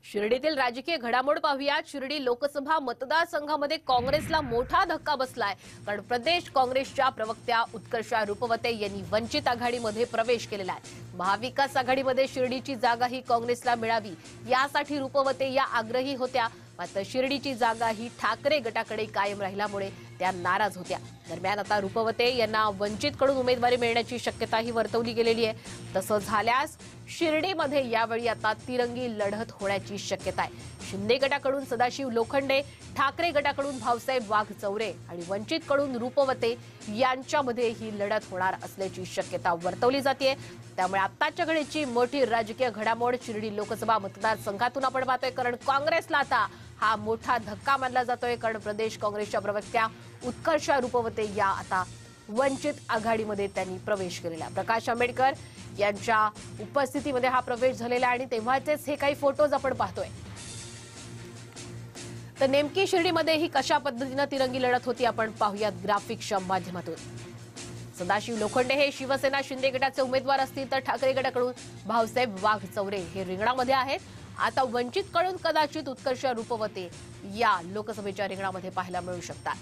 शिर्डीतील राजकीय घडामोड पाहूया। शिर्डी लोकसभा मतदारसंघामध्ये काँग्रेसला मोठा धक्का बसलाय, कारण प्रदेश काँग्रेसच्या प्रवक्त्या उत्कर्षा रुपवते यांनी वंचित आघाडीमध्ये प्रवेश केलेला आहे। महाविकास आघाडीमध्ये शिर्डीची जागा ही काँग्रेसला मिळावी यासाठी रुपवते या आग्रही होत्या, मात्र शिर्डीची जागा ही ठाकरे गटाकडे कायम राहिल्यामुळे त्या नाराज होत्या। दरम्यान आता रुपवते यांना वंचितकडून उमेदवारी मिळण्याची शक्यताही वर्तवली गेलेली आहे। तसं झाल्यास शिर्डीमध्ये यावेळी आता तिरंगी लढत होण्याची शक्यता आहे। शिंदे गटाकडून सदाशिव लोखंडे, ठाकरे गटाकडून भाऊसाहेब वाघचौरे आणि वंचितकडून रुपवते यांच्यामध्ये ही लढत होणार असल्याची शक्यता वर्तवली जाते। त्यामुळे आत्ताच्या घडीची मोठी राजकीय घडामोड शिर्डी लोकसभा मतदारसंघातून आपण पाहतोय, कारण काँग्रेसला आता हा मोठा धक्का मानला जातोय, कारण प्रदेश काँग्रेसच्या प्रवक्त्या उत्कर्षा रुपवते या आता वंचित आघाडीमध्ये त्यांनी प्रवेश केलेला। प्रकाश आंबेडकर यांच्या उपस्थितीमध्ये हा प्रवेश झालेला आणि तेव्हाचेच हे काही फोटोज आपण पाहतोय। तर नेमकी शिर्डीमध्ये ही कशा पद्धतीने तिरंगी लढत होती आपण पाहूयात ग्राफिक्सच्या माध्यमातून। सदाशिव लोखंडे हे शिवसेना शिंदे गटाचे उमेदवार असतील, तर ठाकरे गटाकडून भाऊसाहेब वाघचौरे हे रिंगणामध्ये आहेत। आता वंचितकडून कदाचित उत्कर्षा रुपवते या लोकसभेच्या रिंगणामध्ये पाहायला मिळू शकतात।